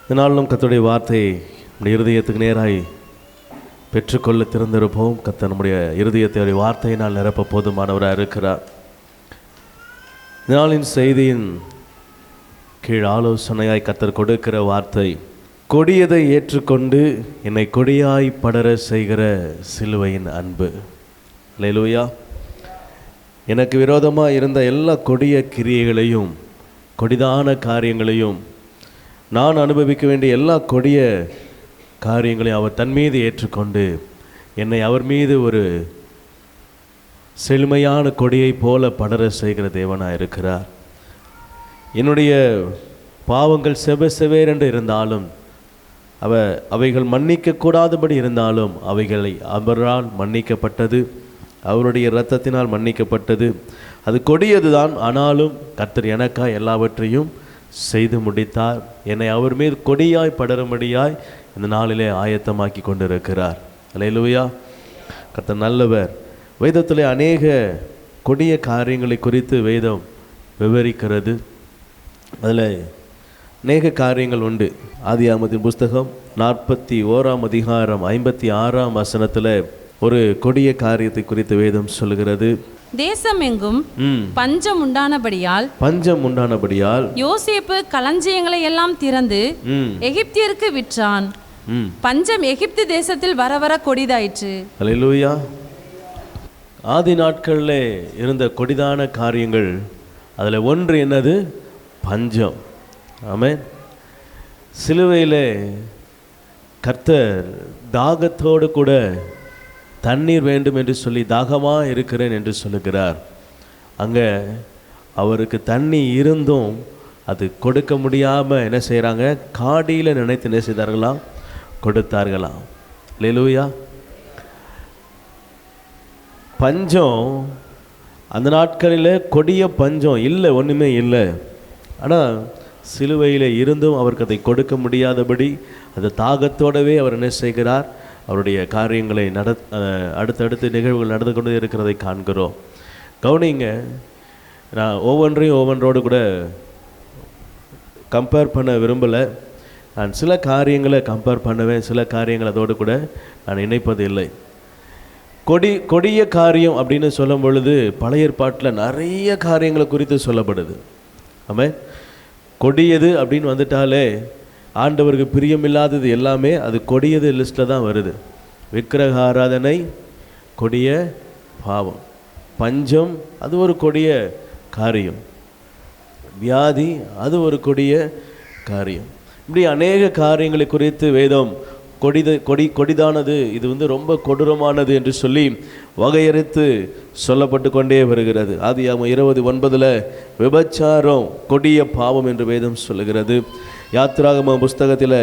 இதனாலும் கர்த்தருடைய வார்த்தையை நம்முடைய இருதயத்துக்கு நேராய் பெற்றுக்கொள்ள திறந்திருப்போம். கர்த்தர் நம்முடைய இருதயத்தை வார்த்தையினால் நிரப்ப போதுமானவராக இருக்கிறார். இதனாலின் செய்தியின் கீழ் ஆலோசனையாய் கர்த்தர் கொடுக்கிற வார்த்தை, கொடியதை ஏற்றுக்கொண்டு என்னை கொடியாய் படர செய்கிற சிலுவையின் அன்பு. அல்லேலூயா. எனக்கு விரோதமாக இருந்த எல்லா கொடிய கிரியைகளையும் கொடிதான காரியங்களையும் நான் அனுபவிக்க வேண்டிய எல்லா கொடிய காரியங்களையும் அவர் தன் மீது ஏற்றுக்கொண்டு என்னை அவர் மீது ஒரு செழுமையான கொடியை போல படர செய்கிற தேவனாக இருக்கிறார். என்னுடைய பாவங்கள் செவேரென்று இருந்தாலும் அவைகள் மன்னிக்கக்கூடாதபடி இருந்தாலும் அவைகளை அவரால் மன்னிக்கப்பட்டது, அவருடைய இரத்தத்தினால் மன்னிக்கப்பட்டது. அது கொடியது தான், ஆனாலும் கர்த்தர் எனக்காய் எல்லாவற்றையும் செய்து முடித்தார். என்னை அவர் மீது கொடியாய் படரும்படியாய் இந்த நாளிலே ஆயத்தமாக்கி கொண்டிருக்கிறார். அல்லேலூயா. கர்த்தர் நல்லவர். வேதத்திலே அநேக கொடிய காரியங்களை குறித்து வேதம் விவரிக்கிறது. அதில் அநேக காரியங்கள் உண்டு. ஆதியாகமத்தின் புஸ்தகம் 41ஆம் அதிகாரம் 56ஆம் வசனத்தில் ஒரு கொடிய காரியத்தை குறித்து வேதம் சொல்கிறது. தேசம் எங்கும் பஞ்சம் உண்டானபடியால் யோசேப்பு களஞ்சியங்களை எல்லாம் திறந்து எகிப்தியருக்கு விற்றான். பஞ்சம் எகிப்து தேசத்தில் வர வர கொடிதாயிற்று. அல்லேலூயா. ஆதி நாட்களில் இருந்த கொடிதான காரியங்கள், அதில் ஒன்று என்னது? பஞ்சம். ஆமென். சிலுவையில் கர்த்தர் தாகத்தோடு கூட தண்ணீர் வேண்டும் என்று சொல்லி தாகமாக இருக்கிறேன் என்று சொல்லுகிறார். அங்கே அவருக்கு தண்ணி இருந்தும் அது கொடுக்க முடியாமல் என்ன செய்கிறாங்க? காடியில் நினைத்து என்ன செய்தார்களாம்? கொடுத்தார்களாம். அல்லேலூயா. பஞ்சம் அந்த நாட்களில் கொடிய பஞ்சம் இல்லை, ஒன்றுமே இல்லை. ஆனால் சிலுவையில் இருந்தும் அவருக்கு அதை கொடுக்க முடியாதபடி அந்த தாகத்தோடவே அவர் என்ன செய்கிறார்? அவருடைய காரியங்களை அடுத்தடுத்து நிகழ்வுகள் நடந்து கொண்டு இருக்கிறதை காண்கிறோம். கவனிங்க, நான் ஒவ்வொன்றோடு கூட கம்பேர் பண்ண விரும்பலை. நான் சில காரியங்களை கம்பேர் பண்ணுவேன், சில காரியங்கள் அதோடு கூட நான் இணைப்பது இல்லை. கொடிய காரியம் அப்படின்னு சொல்லும் பொழுது பழைய ஏற்பாட்டில் நிறைய காரியங்களை குறித்து சொல்லப்படுது. ஆமாம். கொடியது அப்படின்னு வந்துட்டாலே ஆண்டவருக்கு பிரியமில்லாதது எல்லாமே அது கொடியது லிஸ்ட்டில் தான் வருது. விக்கிரக ஆராதனை கொடிய பாவம், பஞ்சம் அது ஒரு கொடிய காரியம், வியாதி அது ஒரு கொடிய காரியம். இப்படி அநேக காரியங்களை குறித்து வேதம் கொடிதானது, இது ரொம்ப கொடூரமானது என்று சொல்லி வகையறுத்து சொல்லப்பட்டு கொண்டே வருகிறது. ஆதியாகமம் 20:9 விபச்சாரம் கொடிய பாவம் என்று வேதம் சொல்லுகிறது. யாத்திராகம புஸ்தகத்தில்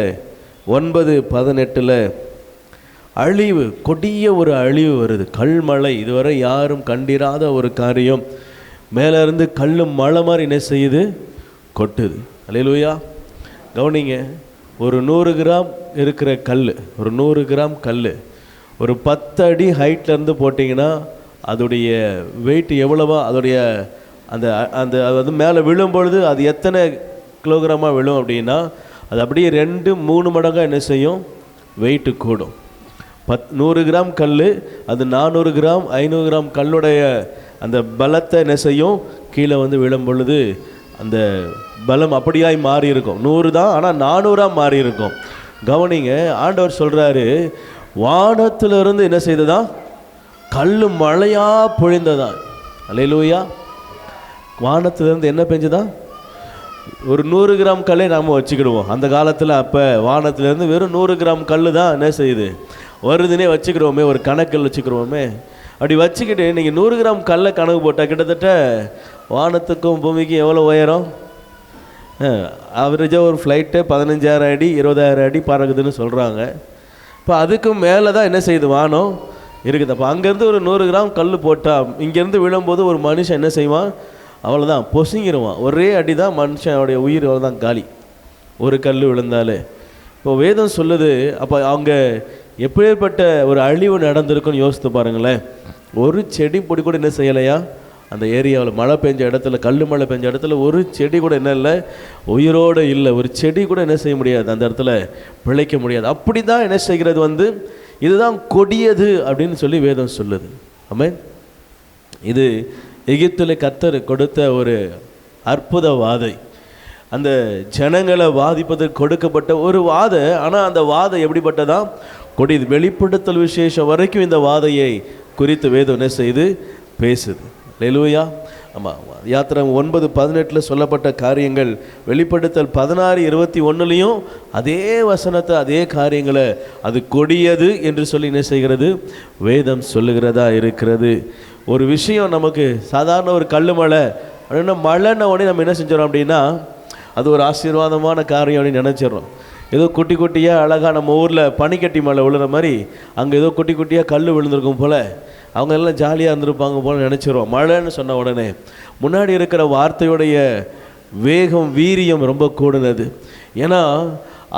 9:18 அழிவு, கொடிய ஒரு அழிவு வருது. கல்மழை, இதுவரை யாரும் கண்டிராத ஒரு காரியம். மேலே இருந்து கல் மழை மாதிரி என்ன செய்யுது? கொட்டுது. அல்லேலூயா. கவனிங்க, ஒரு 100 கிராம் இருக்கிற கல், ஒரு 100 கிராம் கல் ஒரு 10 அடி ஹைட்லேருந்து போட்டிங்கன்னா அதோடைய வெயிட் எவ்வளவா, அதோடைய அந்த அந்த அது மேலே விழும்பொழுது அது எத்தனை கிலோகிராமாக விழும் அப்படின்னா அது அப்படியே 2-3 மடங்காக என்ன செய்யும்? வெயிட்டு கூடும். 100 கிராம் கல் அது 400 கிராம் 500 கிராம் கல்லுடைய அந்த பலத்தை என்ன செய்யும்? கீழே விழும் பொழுது அந்த பலம் அப்படியாய் மாறி இருக்கும். 100 தான், ஆனால் 400ஆக மாறி இருக்கும். கவனிங்க, ஆண்டவர் சொல்கிறாரு, வானத்திலிருந்து என்ன செய்ததா? கல் மழையாக பொழிந்ததான். அல்லேலூயா. வானத்திலிருந்து என்ன பெஞ்சதா? ஒரு 100 கிராம் கல்லை நாம் வச்சுக்கிடுவோம். அந்த காலத்தில் அப்போ வானத்திலேருந்து வெறும் 100 கிராம் கல் தான் என்ன செய்யுது? வருதுன்னே வச்சுக்கிறோமே, ஒரு கணக்கில் வச்சுக்கிறோமே. அப்படி வச்சுக்கிட்டு நீங்கள் 100 கிராம் கல்லை கணக்கு போட்டால் கிட்டத்தட்ட வானத்துக்கும் பூமிக்கும் எவ்வளோ உயரம்? ஆவரேஜாக ஒரு ஃப்ளைட்டு 15,000 அடி 20,000 அடி பறக்குதுன்னு சொல்கிறாங்க. இப்போ அதுக்கும் மேலே தான் என்ன செய்யுது? வானம் இருக்குது. அப்போ அங்கேருந்து ஒரு 100 கிராம் கல் போட்டால் இங்கேருந்து விழும்போது ஒரு மனுஷன் என்ன செய்வான்? அவ்வளோதான், பொசுங்கிடுவான். ஒரே அடி தான் மனுஷனுடைய உயிர் அவ்வளோதான் காலி, ஒரு கல் விழுந்தாலே. இப்போ வேதம் சொல்லுது, அப்போ அவங்க எப்பேற்பட்ட ஒரு அழிவு நடந்திருக்குன்னு யோசித்து பாருங்களேன். ஒரு செடி பொடி கூட என்ன செய்யலையா? அந்த ஏரியாவில் மழை பெஞ்ச இடத்துல, கல் மழை பெஞ்ச இடத்துல ஒரு செடி கூட என்ன இல்லை, உயிரோடு இல்லை. ஒரு செடி கூட என்ன செய்ய முடியாது, அந்த இடத்துல பிழைக்க முடியாது. அப்படி தான் என்ன செய்கிறது இதுதான் கொடியது அப்படின்னு சொல்லி வேதம் சொல்லுது. ஆமென். இது எகிப்தில் கர்த்தர் கொடுத்த ஒரு அற்புத வாதை, அந்த ஜனங்களை வாதிப்பதற்கு கொடுக்கப்பட்ட ஒரு வாதை. ஆனால் அந்த வாதை எப்படிப்பட்டதா, கொடியது. வெளிப்படுத்தல் விசேஷம் வரைக்கும் இந்த வாதையை குறித்து வேதம் என்ன செய்து பேசுது. அல்லேலூயா. ஆமாம், யாத்திரை 9:18 சொல்லப்பட்ட காரியங்கள் வெளிப்படுத்தல் 16:21 அதே வசனத்தை, அதே காரியங்களை அது கொடியது என்று சொல்லி என்ன செய்கிறது, வேதம் சொல்லுகிறதா இருக்கிறது. ஒரு விஷயம் நமக்கு சாதாரண ஒரு கல் மழை அப்படின்னா, மழைன்ன உடனே நம்ம என்ன செஞ்சிடறோம் அப்படின்னா, அது ஒரு ஆசீர்வாதமான காரியம் அப்படின்னு நினச்சிடறோம். ஏதோ குட்டி குட்டியாக அழகாக நம்ம ஊரில் பனிக்கட்டி மழை விழுற மாதிரி அங்கே ஏதோ குட்டி குட்டியாக கல் விழுந்திருக்கும் போல், அவங்க எல்லாம் ஜாலியாக இருந்திருப்பாங்க போல் நினச்சிருவோம். மழைன்னு சொன்ன உடனே முன்னாடி இருக்கிற வார்த்தையுடைய வேகம், வீரியம் ரொம்ப கூடுனது. ஏன்னா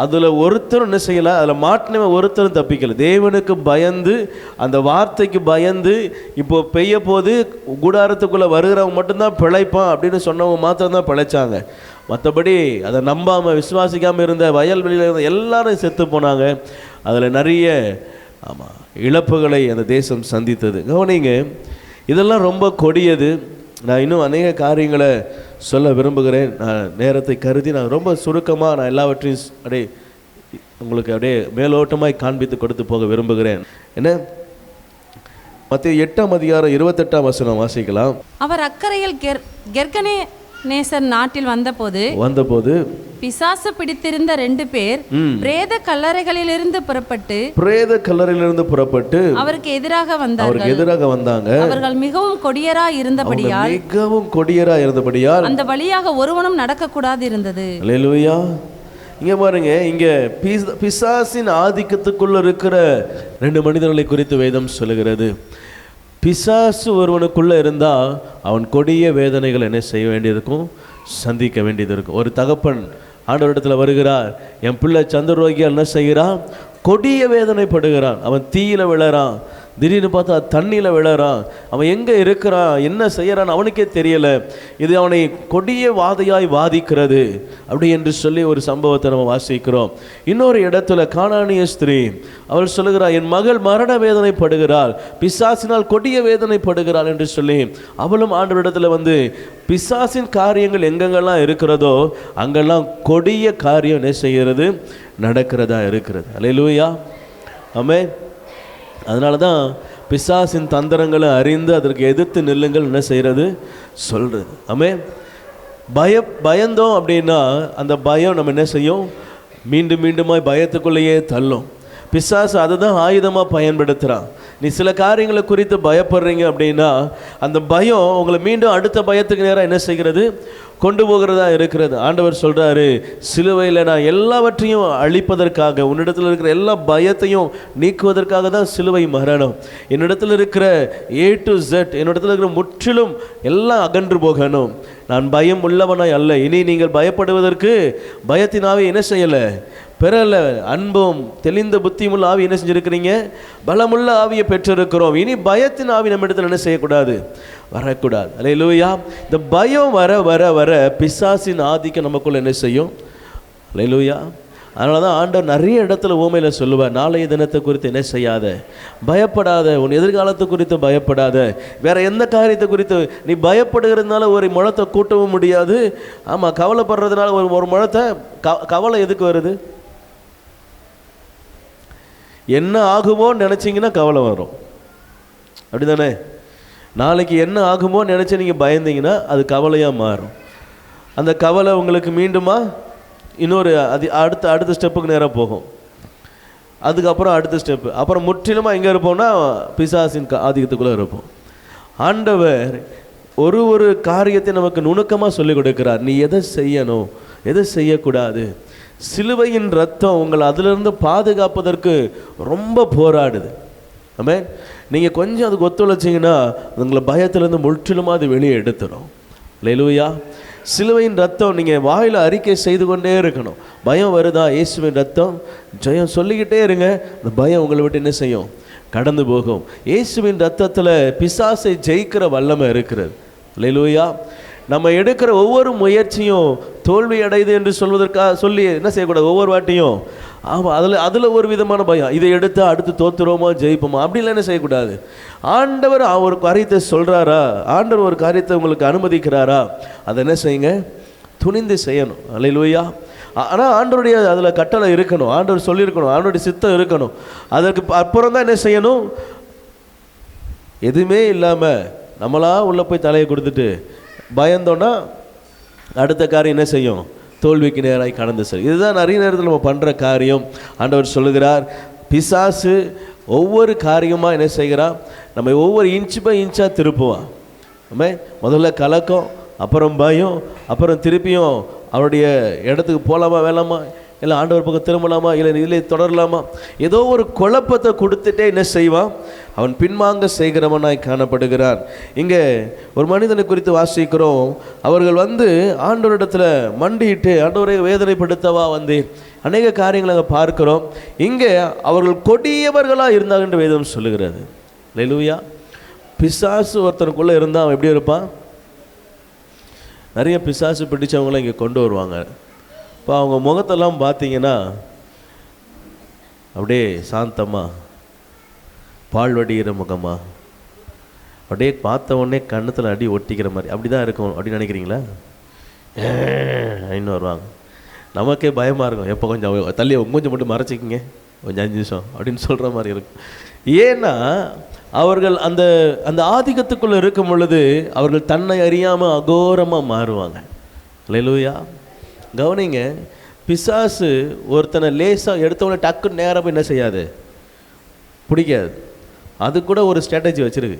அதில் ஒருத்தரும் என்ன செய்யலை, அதில் மாட்டினவன் ஒருத்தரும் தப்பிக்கலை. தேவனுக்கு பயந்து, அந்த வார்த்தைக்கு பயந்து, இப்போ பெய்ய போது கூடாரத்துக்குள்ளே வருகிறவங்க மட்டும்தான் பிழைப்பான் அப்படின்னு சொன்னவங்க மாத்திரம்தான் பிழைச்சாங்க. மற்றபடி அதை நம்பாமல் விசுவாசிக்காமல் இருந்த வயல்வெளியில் இருந்த எல்லாரும் செத்து போனாங்க. அதில் நிறைய இழப்புகளை அந்த தேசம் சந்தித்தது. கவனிங்க, இதெல்லாம் ரொம்ப கொடியது. நான் இன்னும் அநேக காரியங்களை சொல்ல விரும்புகிறேன். நான் நேரத்தை கருதி நான் ரொம்ப சுருக்கமாக நான் எல்லாவற்றையும் உங்களுக்கு மேலோட்டமாய் காண்பித்து கொடுத்து போக விரும்புகிறேன். என்ன, மத்திய 8:28 வாசிக்கலாம். அவர் அக்கறையில் கெர்கனேசர் நாட்டில் வந்தபோது பிசாசு பிடித்திருந்த 2 பேர் பிரேத கல்லறைகளிலிருந்து புறப்பட்டு அவருக்கு எதிராக வந்தாங்க. அவர்கள் மிகவும் கொடியராய் இருந்தபடியால் அந்த வழியாக ஒருவனும் நடக்க கூடாது இருந்தது. அல்லேலூயா. இங்க பாருங்க, இங்க பிசாசின் ஆதிக்கத்துக்குள்ள இருக்கிற 2 மனிதர்களை குறித்து வேதம் சொல்லுகிறது. பிசாசு ஒருவனுக்குள்ள இருந்தா அவன் கொடிய வேதனைகள் என்ன செய்ய வேண்டியிருக்கும், சந்திக்க வேண்டியது இருக்கும். ஒரு தகப்பன் ஆண்டவரிடத்தில் வருகிறார், என் பிள்ளை சந்திரரோகியால் என்ன செய்கிறான், கொடிய வேதனைப்படுகிறான். அவன் தீயில விழறான், திடீர்னு பார்த்தா தண்ணியில் விழறான். அவன் எங்கே இருக்கிறான், என்ன செய்யறான் அவனுக்கே தெரியலை. இது அவனை கொடிய வாதையாய் வாதிக்கிறது அப்படி என்று சொல்லி ஒரு சம்பவத்தை நம்ம வாசிக்கிறோம். இன்னொரு இடத்துல கானானிய ஸ்திரீ அவள் சொல்லுகிறாள், என் மகள் மரண வேதனைப்படுகிறாள், பிசாசினால் கொடிய வேதனைப்படுகிறாள் என்று சொல்லி அவளும் ஆண்டவரிடத்தில் பிசாசின் காரியங்கள் எங்கெங்கெல்லாம் இருக்கிறதோ அங்கெல்லாம் கொடிய காரியம் என்ன செய்கிறது, நடக்கிறதா இருக்கிறது. அல்லேலூயா. ஆமென். அதனால தான் பிசாசின் தந்திரங்களை அறிந்து அதற்கு எதிர்த்து நில்லுங்கள் என்ன செய்கிறது, சொல்கிறது. ஆமென். பயந்தோம் அப்படின்னா அந்த பயம் நம்ம என்ன செய்யும், மீண்டும் மீண்டுமாய் பயத்துக்குள்ளேயே தள்ளும். பிசாசு அதை தான் ஆயுதமாக பயன்படுத்துகிறான். நீ சில காரியங்களை குறித்து பயப்படுறீங்க அப்படின்னா அந்த பயம் உங்களை மீண்டும் அடுத்த பயத்துக்கு நேரம் என்ன செய்கிறது, கொண்டு போகிறதா இருக்கிறது. ஆண்டவர் சொல்கிறாரு, சிலுவையில் நான் எல்லாவற்றையும் அழிப்பதற்காக, உன்னிடத்தில் இருக்கிற எல்லா பயத்தையும் நீக்குவதற்காக தான் சிலுவை மரணம். என்னிடத்தில் இருக்கிற A to Z, என்னிடத்தில் இருக்கிற முற்றிலும் எல்லாம் அகன்று போகணும். நான் பயம் உள்ளவனாய் அல்ல. இனி நீங்கள் பயப்படுவதற்கு பயத்தினாவே என்ன செய்யலை, பெறல. அன்பும் தெளிந்த புத்தியுமுள்ள ஆவி என்ன செஞ்சுருக்கிறீங்க, பலமுள்ள ஆவியை பெற்றிருக்கிறோம். இனி பயத்தின் ஆவி நம்ம இடத்துல என்ன செய்யக்கூடாது, வரக்கூடாது. அல்லேலூயா. இந்த பயம் வர வர வர பிசாசின் ஆதிக்கம் நமக்குள்ள என்ன செய்யும். அல்லேலூயா. அதனால தான் ஆண்டவர் நிறைய இடத்துல ஊமையில் சொல்லுவார், நாளைய தினத்தை குறித்து என்ன செய்யாத, பயப்படாத, உன் எதிர்காலத்தை குறித்து பயப்படாத. வேற எந்த காரியத்தை குறித்து நீ பயப்படுகிறதுனால ஒரு முழத்தை கூட்டவும் முடியாது. ஆமாம், கவலைப்படுறதுனால ஒரு முழத்தை கவலை எதுக்கு வருது, என்ன ஆகுமோன்னு நினச்சிங்கன்னா கவலை வரும். அப்படி தானே? நாளைக்கு என்ன ஆகுமோ நினச்சி நீங்கள் பயந்தீங்கன்னா அது கவலையாக மாறும். அந்த கவலை உங்களுக்கு மீண்டுமா இன்னொரு அடுத்த ஸ்டெப்புக்கு நேராக போகும். அதுக்கப்புறம் அடுத்த ஸ்டெப்பு, அப்புறம் முற்றிலுமாக எங்கே இருப்போம்னா பிசாசின் ஆதிக்கத்துக்குள்ளே இருப்போம். ஆண்டவர் ஒரு காரியத்தை நமக்கு நுணுக்கமாக சொல்லிக் கொடுக்கிறார். நீ எதை செய்யணும், எதை செய்யக்கூடாது. சிலுவையின் ரத்தம் உங்களை அதிலிருந்து பாதுகாப்பதற்கு ரொம்ப போராடுது. ஆமென். நீங்கள் கொஞ்சம் அதுக்கு ஒத்துழைச்சிங்கன்னா உங்களை பயத்திலேருந்து முற்றிலுமாக அது வெளியே எடுத்துடும். அல்லேலூயா. சிலுவையின் ரத்தம் நீங்கள் வாயில் அறிக்கை செய்து கொண்டே இருக்கணும். பயம் வருதா, இயேசுவின் ரத்தம் ஜெயம் சொல்லிக்கிட்டே இருங்க. அந்த பயம் உங்களை விட்டு என்ன செய்யும், கடந்து போகும். இயேசுவின் ரத்தத்தில் பிசாசை ஜெயிக்கிற வல்லமை இருக்கிறது. அல்லேலூயா. நம்ம எடுக்கிற ஒவ்வொரு முயற்சியும் தோல்வி அடையுது என்று சொல்லி என்ன செய்யக்கூடாது? ஒவ்வொரு வாட்டியும் ஆமாம், அதில் ஒரு விதமான பயம், இதை எடுத்தால் அடுத்து தோத்துருவோமா ஜெயிப்போமா அப்படிலாம் என்ன செய்யக்கூடாது. ஆண்டவர் ஒரு காரியத்தை சொல்கிறாரா, ஆண்டவர் ஒரு காரியத்தை உங்களுக்கு அனுமதிக்கிறாரா, அதை என்ன செய்யுங்க? துணிந்து செய்யணும். அல்லேலூயா. ஆனால் ஆண்டவருடைய அதில் கட்டளை இருக்கணும், ஆண்டவர் சொல்லியிருக்கணும், ஆண்டவருடைய சித்தம் இருக்கணும். அதற்கு அப்புறம் தான் என்ன செய்யணும்? எதுவுமே இல்லாமல் நம்மளா உள்ளே போய் தலையை கொடுத்துட்டு பயந்தோன்னா அடுத்த காரியம் என்ன செய்யும்? தோல்விக்கு நேராக கடந்து செல்லும். இதுதான் நிறைய நேரத்தில் நம்ம பண்ணுற காரியம். ஆண்டவர் சொல்லுகிறார், பிசாசு ஒவ்வொரு காரியமாக என்ன செய்கிறான்? நம்ம ஒவ்வொரு இன்ச்சு பை இன்ச்சாக திருப்புவான். நம்ம முதல்ல கலக்கம், அப்புறம் பயம், அப்புறம் திருப்பியும் அவருடைய இடத்துக்கு போகலாமா வேணாமா, இல்லை ஆண்டவர் பக்கம் திரும்பலாமா, இல்லை இதில் தொடரலாமா, ஏதோ ஒரு குழப்பத்தை கொடுத்துட்டே என்ன செய்வான்? அவன் பின்வாங்க செய்கிறவனாய் காணப்படுகிறான். இங்கே ஒரு மனிதனை குறித்து வாசிக்கிறோம். அவர்கள் ஆண்டவரிடத்தில் மண்டிட்டு ஆண்டவரை வேதனைப்படுத்தவா அநேக காரியங்களை அங்கே பார்க்கிறோம். இங்கே அவர்கள் கொடியவர்களாக இருந்தாங்க என்று வேதம் சொல்லுகிறது. அல்லேலூயா. பிசாசு ஒருத்தனுக்குள்ளே இருந்தால் அவன் எப்படி இருப்பான்? நிறைய பிசாசு பிடிச்சவங்களாம் இங்கே கொண்டு வருவாங்க. இப்போ அவங்க முகத்தெல்லாம் பார்த்தீங்கன்னா அப்படியே சாந்தமாக, பால் வடிகிற முகமா, அப்படியே பார்த்த உடனே கண்ணத்தில் அடி ஒட்டிக்கிற மாதிரி அப்படி தான் இருக்கும் அப்படின்னு நினைக்கிறீங்களா? இன்னும் வருவாங்க. நமக்கே பயமாக இருக்கும். எப்போ கொஞ்சம் தள்ளி கொஞ்சம் மட்டும் மறைச்சிக்கிங்க, கொஞ்சம் 5 நிமிஷம் அப்படின்னு சொல்கிற மாதிரி இருக்கும். ஏன்னா அவர்கள் அந்த அந்த ஆதிக்கத்துக்குள்ளே இருக்கும் பொழுது அவர்கள் தன்னை அறியாமல் அகோரமாக மாறுவாங்க. அல்லேலூயா. கவனிங்க, பிசாசு ஒருத்தனை லேசாக எடுத்தவொடனே டக்குன்னு நேராக போய் என்ன செய்யாது? பிடிக்காது. அது கூட ஒரு ஸ்ட்ராட்டஜி வச்சுருக்கு,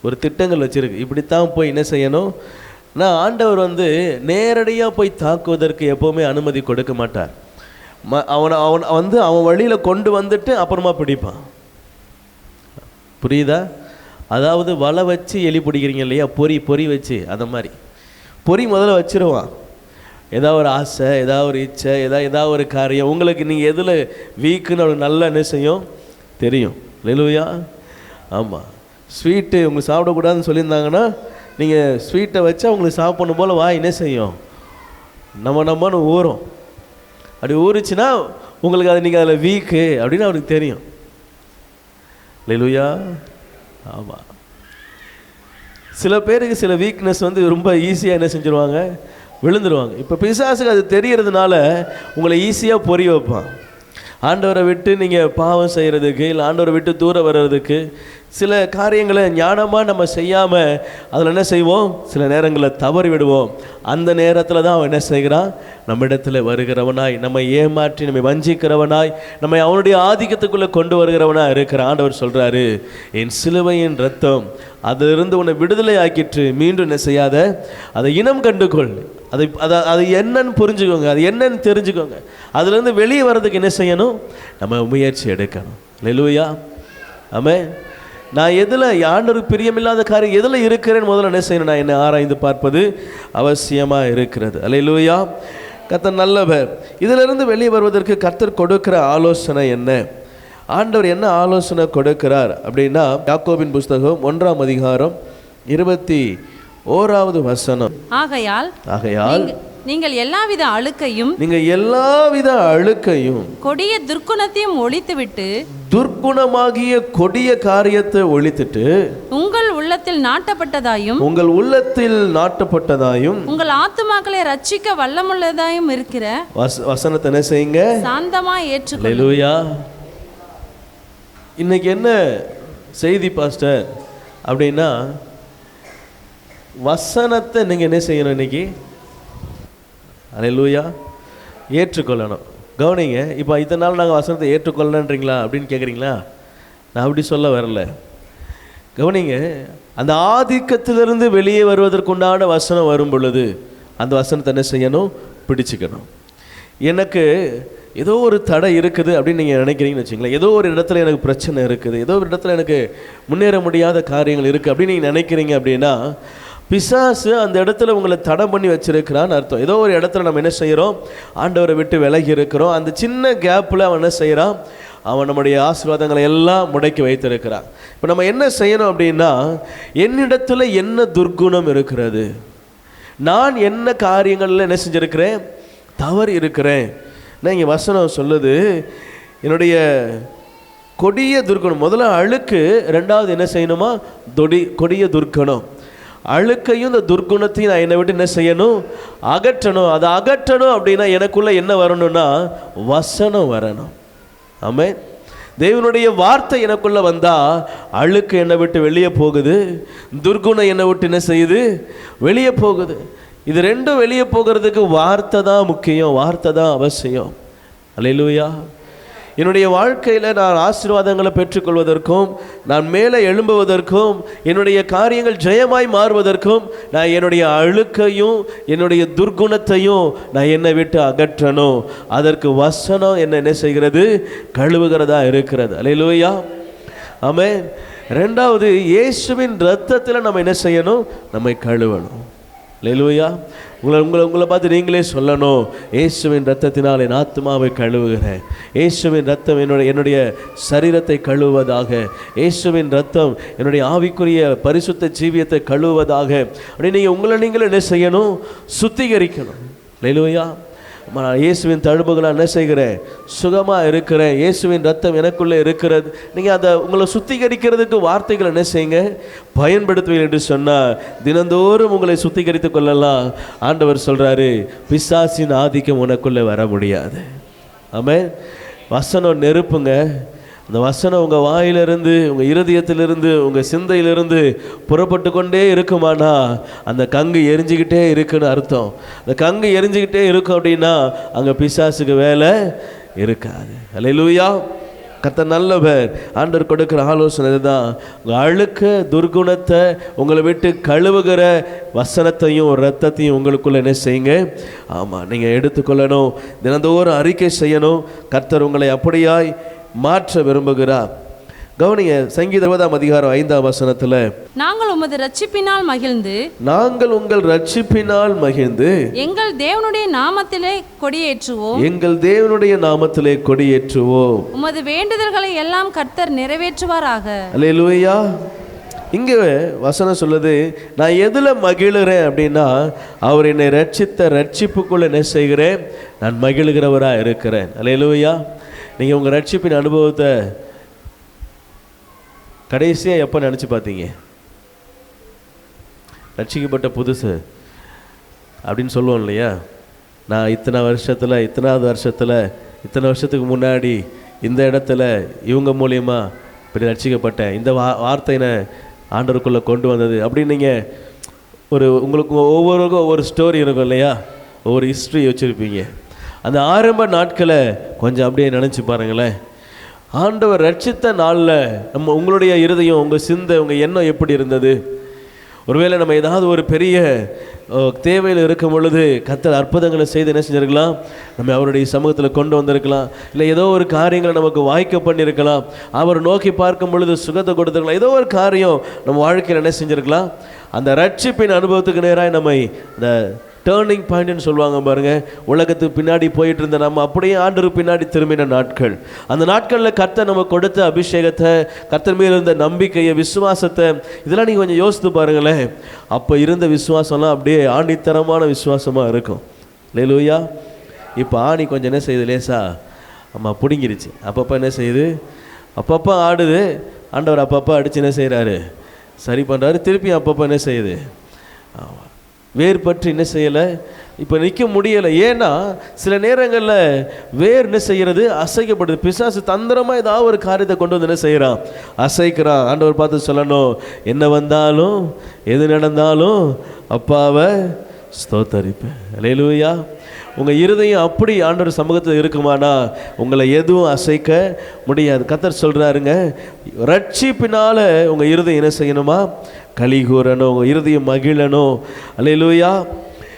ஒரு திட்டங்கள் வச்சுருக்கு. இப்படித்தான் போய் என்ன செய்யணும்? நான் ஆண்டவர் நேரடியாக போய் தாக்குவதற்கு எப்போவுமே அனுமதி கொடுக்க மாட்டார். அவன் வழியில் கொண்டு வந்துட்டு அப்புறமா பிடிப்பான். புரியுதா? அதாவது வலை வச்சு எலி பிடிக்கிறீங்க இல்லையா, பொறி வச்சு, அந்த மாதிரி பொறி முதல்ல வச்சிருவான். ஏதாவது ஒரு ஆசை, ஏதாவது ஒரு இச்சை, ஏதாவது ஒரு காரியம் உங்களுக்கு நீங்கள் எதில் வீக்குன்னு அவனுக்கு நல்லா என்ன செய்யும்? தெரியும். அல்லேலூயா. ஆமாம், ஸ்வீட்டு உங்களுக்கு சாப்பிடக்கூடாதுன்னு சொல்லியிருந்தாங்கன்னா நீங்கள் ஸ்வீட்டை வச்சு அவங்களுக்கு சாப்பிடணும் போல் வாய் என்ன செய்யும்? நம்மன்னு ஊறும். அப்படி ஊறிச்சுன்னா உங்களுக்கு அது நீங்கள் அதில் வீக்கு அப்படின்னு அவருக்கு தெரியும். அல்லேலூயா. ஆமாம், சில பேருக்கு சில வீக்னஸ் ரொம்ப ஈஸியாக என்ன செஞ்சுருவாங்க? விழுந்துருவாங்க. இப்போ பிசாசுக்கு அது தெரியறதுனால உங்களை ஈஸியாக பொறி வைப்பான். ஆண்டவரை விட்டு நீங்கள் பாவம் செய்கிறதுக்கு, இல்லை ஆண்டவரை விட்டு தூரம் வர்றதுக்கு சில காரியங்களை ஞானமாக நம்ம செய்யாமல் அதில் என்ன செய்வோம்? சில நேரங்களில் தவறி விடுவோம். அந்த நேரத்தில் தான் அவன் என்ன செய்கிறான்? நம்ம இடத்துல வருகிறவனாய், நம்மை ஏமாற்றி நம்மை வஞ்சிக்கிறவனாய், நம்மை அவனுடைய ஆதிக்கத்துக்குள்ளே கொண்டு வருகிறவனாக இருக்கிற ஆண்டவர் சொல்கிறாரு, என் சிலுவையின் ரத்தம் அதிலிருந்து உன்னை விடுதலை ஆக்கிட்டு மீண்டும் என்ன செய்யாத, அதை இனம் கண்டுகொள், அது என்னன்னு புரிஞ்சுக்கோங்க, அது என்னன்னு தெரிஞ்சுக்கோங்க. அதுலேருந்து வெளியே வர்றதுக்கு என்ன செய்யணும்? நம்ம முயற்சி எடுக்கணும். அல்லேலூயா. ஆமென். நான் எதில் ஆண்டவருக்கு பிரியமில்லாத காரியம் எதில் இருக்கிறேன்னு முதல்ல என்ன செய்யணும்? நான் என்னை ஆராய்ந்து பார்ப்பது அவசியமாக இருக்கிறது. அல்லேலூயா. கர்த்தர் நல்லவர். இதிலிருந்து வெளியே வருவதற்கு கர்த்தர் கொடுக்கிற ஆலோசனை என்ன? ஆண்டவர் என்ன ஆலோசனை கொடுக்கிறார் அப்படின்னா, யாக்கோபின் புஸ்தகம் 1ஆம் அதிகாரம் 21வது வசனம். ஆகையால் நீங்கள் எல்லாவித அழுக்கையும் கொடிய துர்க்குணத்தையும் ஒழித்துவிட்டு, துர்க்குணமாகிய கொடிய காரியத்தை ஒழித்துட்டு, உங்கள் உள்ளத்தில் நாட்டப்பட்டதாயும் உங்கள் ஆத்துமாக்களை ரட்சிக்க வல்லமுள்ளதாயும் இருக்கிற வசனத்தை என்ன செய்யுங்க? சாந்தமாய் ஏற்றுக்கொள்ளுங்கள். அல்லேலூயா. இன்னைக்கு என்ன செய்தி பாஸ்டர் அப்படின்னா, வசனத்தை நீங்கள் என்ன செய்யணும்? இன்னைக்கு அல்லேலூயா ஏற்றுக்கொள்ளணும். கவனிங்க, இப்போ இத்தனை நாள் நாங்கள் வசனத்தை ஏற்றுக்கொள்ளணுன்றீங்களா அப்படின்னு கேட்குறீங்களா? நான் அப்படி சொல்ல வரல. கவனிங்க, அந்த ஆதிக்கத்திலிருந்து வெளியே வருவதற்குண்டான வசனம் வரும் பொழுது அந்த வசனத்தை என்ன செய்யணும்? பிடிச்சிக்கணும். எனக்கு ஏதோ ஒரு தடை இருக்குது அப்படின்னு நீங்கள் நினைக்கிறீங்கன்னு வச்சுங்களேன். ஏதோ ஒரு இடத்துல எனக்கு பிரச்சனை இருக்குது, ஏதோ ஒரு இடத்துல எனக்கு முன்னேற முடியாத காரியங்கள் இருக்குது அப்படின்னு நீங்கள் நினைக்கிறீங்க அப்படின்னா, பிசாசு அந்த இடத்துல உங்களை தடை பண்ணி வச்சிருக்கிறான்னு அர்த்தம். ஏதோ ஒரு இடத்துல நம்ம என்ன செய்கிறோம்? ஆண்டவரை விட்டு விலகி இருக்கிறோம். அந்த சின்ன கேப்பில் அவன் என்ன செய்கிறான்? அவன் நம்முடைய ஆசீர்வாதங்களை எல்லாம் முடக்கி வைத்திருக்கிறான். இப்போ நம்ம என்ன செய்யணும் அப்படின்னா, என்னிடத்துல என்ன துர்க்குணம் இருக்கிறது, நான் என்ன காரியங்களில் என்ன செஞ்சிருக்கிறேன், தவறு இருக்கிறேன். இங்கே வசனம் சொல்லுது, என்னுடைய கொடிய துர்க்குணம், முதல்ல அழுக்கு, ரெண்டாவது என்ன செய்யணுமா, கொடிய துர்க்குணம். அழுக்கையும் இந்த துர்க்குணத்தையும் நான் என்னை விட்டு என்ன செய்யணும், அகற்றணும். அதை அகற்றணும் அப்படின்னா எனக்குள்ள என்ன வரணும்னா வசனம் வரணும். ஆமென். தேவனுடைய வார்த்தை எனக்குள்ள வந்தா அழுக்கு என்னை விட்டு வெளியே போகுது, துர்க்குணம் என்னை விட்டு என்ன செய்யுது, வெளியே போகுது. இது ரெண்டும் வெளியே போகிறதுக்கு வார்த்தை தான் முக்கியம், வார்த்தை தான் அவசியம். அல்லேலூயா. என்னுடைய வாழ்க்கையில் நான் ஆசீர்வாதங்களை பெற்றுக்கொள்வதற்கும், நான் மேலே எழும்புவதற்கும், என்னுடைய காரியங்கள் ஜெயமாய் மாறுவதற்கும் நான் என்னுடைய அழுக்கையும் என்னுடைய துர்க்குணத்தையும் நான் என்னை விட்டு அகற்றணும். அதற்கு வசனம் என்ன செய்கிறது, கழுவுகிறதா இருக்கிறது. அல்லேலூயா. ஆமென். ரெண்டாவது, இயேசுவின் இரத்தத்தில் நம்ம என்ன செய்யணும், நம்மை கழுவணும். அல்லேலூயா. உங்களை பார்த்து நீங்களே சொல்லணும், இயேசுவின் இரத்தத்தினால் என் ஆத்மாவை கழுவுகிறேன், இயேசுவின் இரத்தம் என்னுடைய சரீரத்தை கழுவுவதாக, இயேசுவின் இரத்தம் என்னுடைய ஆவிக்குரிய பரிசுத்த ஜீவியத்தை கழுவுவதாக அப்படின்னு நீங்கள் உங்களை நீங்களே என்ன செய்யணும், சுத்திகரிக்கணும். அல்லேலூயா. நான் இயேசுவின் தழும்புகளால் என்ன செய்கிறேன், சுகமாக இருக்கிறேன், இயேசுவின் ரத்தம் எனக்குள்ளே இருக்கிறது. நீங்கள் அதை உங்களை சுத்திகரிக்கிறதுக்கு வார்த்தைகள் என்ன செய்யுங்க, பயன்படுத்துவீர்கள் என்று சொன்னால் தினந்தோறும் உங்களை சுத்திகரித்து கொள்ளலாம். ஆண்டவர் சொல்கிறாரு, பிசாசின் ஆதிக்கம் உனக்குள்ளே வர முடியாது. ஆமென். வசனம் நெருப்புங்க. அந்த வசனம் உங்கள் வாயிலிருந்து, உங்கள் இருதயத்திலிருந்து, உங்கள் சிந்தையிலிருந்து புறப்பட்டு கொண்டே இருக்குமானா அந்த கங்கு எரிஞ்சிக்கிட்டே இருக்குன்னு அர்த்தம். அந்த கங்கு எரிஞ்சிக்கிட்டே இருக்கும் அப்படின்னா அங்கே பிசாசுக்கு வேலை இருக்காது. அல்லேலூயா. கர்த்தர் நல்லவர். ஆண்டவர் கொடுக்குற ஆலோசனை தான், உங்கள் அழுக்க துர்குணத்தை உங்களை விட்டு கழுவுகிற வசனத்தையும் இரத்தத்தையும் உங்களுக்குள்ள என்ன செய்யுங்க, ஆமாம் நீங்கள் எடுத்துக்கொள்ளணும். தினந்தோறும் அறிக்கை செய்யணும். கர்த்தர் உங்களை அப்படியாய் மாற்ற விரும்புகிறார். கவனிங்க, சங்கீதம் 20ஆம் அதிகாரம் 5ஆம் வசனத்தில், நாங்கள் உமது ரட்சிப்பினால் மகிழ்ந்து, நாங்கள் உங்கள் ரட்சிப்பினால் மகிழ்ந்து எங்கள் தேவனுடைய நாமத்திலே கொடியேற்றுவோம், எங்கள் தேவனுடைய நாமத்திலே கொடியேற்றுவோம். உமது வேண்டுதல்களை எல்லாம் கர்த்தர் நிறைவேற்றுவாராக. அல்லேலூயா. இங்கே வசனம் சொல்லுது, நான் எதில் மகிழுறேன் அப்படின்னா, அவர் என்னை ரட்சித்த ரட்சிப்புக்குள்ள என்ன செய்கிறேன், நான் மகிழுகிறவராக இருக்கிறேன். அல்லேலூயா. நீங்கள் உங்கள் ரட்சிப்பின் அனுபவத்தை கடைசியாக எப்போ நினச்சி பார்த்தீங்க? ரட்சிக்கப்பட்ட புதுசு அப்படின்னு சொல்லுவோம் இல்லையா, நான் இத்தனை வருஷத்தில், இத்தனாவது வருஷத்தில், இத்தனை வருஷத்துக்கு முன்னாடி இந்த இடத்துல இவங்க மூலியமா இப்படி ரட்சிக்கப்பட்டேன், இந்த வார்த்தையினை ஆண்டவருக்குள்ளே கொண்டு வந்தது அப்படின்னு நீங்கள் உங்களுக்கு ஒவ்வொருவருக்கும் ஒவ்வொரு ஸ்டோரி இருக்கும் இல்லையா, ஒவ்வொரு ஹிஸ்ட்ரி வச்சுருப்பீங்க. அந்த ஆரம்ப நாட்களை கொஞ்சம் அப்படியே நினச்சி பாருங்களேன். ஆண்டவர் ரட்சித்த நாளில் உங்களுடைய இருதயம், உங்கள் சிந்தை, உங்கள் எண்ணம் எப்படி இருந்தது? ஒருவேளை நம்ம ஏதாவது ஒரு பெரிய தேவையில் இருக்கும் பொழுது கர்த்தர் அற்புதங்களை செய்து என்ன செஞ்சிருக்கலாம், நம்ம அவருடைய சமூகத்தில் கொண்டு வந்திருக்கலாம். இல்லை ஏதோ ஒரு காரியங்களை நமக்கு வாய்க்க பண்ணியிருக்கலாம். அவர் நோக்கி பார்க்கும் பொழுது சுகத்தை கொடுத்துருக்கலாம். ஏதோ ஒரு காரியம் நம்ம வாழ்க்கையில் என்ன செஞ்சுருக்கலாம். அந்த ரட்சிப்பின் அனுபவத்துக்கு நேராக நம்மை இந்த டேர்னிங் பாயிண்ட்னு சொல்லுவாங்க பாருங்கள், உலகத்துக்கு பின்னாடி போயிட்டு இருந்த நம்ம அப்படியே ஆண்டவருக்கு பின்னாடி திரும்பின நாட்கள். அந்த நாட்களில் கர்த்தர் நம்ம கொடுத்த அபிஷேகத்தை, கர்த்தர் மேல் இருந்த நம்பிக்கையை, விசுவாசத்தை, இதெல்லாம் நீங்கள் கொஞ்சம் யோசித்து பாருங்களேன். அப்போ இருந்த விசுவாசம்லாம் அப்படியே ஆணித்தரமான விசுவாசமாக இருக்கும். அல்லேலூயா. இப்போ ஆணி கொஞ்சம் என்ன செய்யுது, லேசா அம்மா பிடுங்கிருச்சு. அப்பப்போ என்ன செய்யுது, அப்பப்போ ஆடுது. ஆண்டவர் அப்பப்போ அடித்து என்ன செய்கிறாரு, சரி பண்ணுறாரு. திருப்பி அப்பப்போ என்ன செய்யுது, ஆமாம் வேர் பற்றி என்ன செய்யலை, இப்போ நிற்க முடியலை. ஏன்னா சில நேரங்களில் வேர் என்ன செய்கிறது, அசைக்கப்படுது. பிசாசு தந்திரமாக ஏதாவது ஒரு காரியத்தை கொண்டு வந்து என்ன செய்கிறான், அசைக்கிறான். ஆண்டவர் பார்த்து சொல்லணும், என்ன வந்தாலும் எது நடந்தாலும் அப்பாவை ஸ்தோத்தரிப்பேன். அல்லேலூயா. உங்கள் இருதயம் அப்படி ஆண்டவர் சமூகத்தில் இருக்குமானா உங்களை எதுவும் அசைக்க முடியாது. கர்த்தர் சொல்கிறாருங்க, ரட்சிப்பினால் உங்கள் இருதயம் என்ன செய்யணுமா, களி கூறணும், உங்கள் இருதயம் மகிழணும். அல்லேலூயா.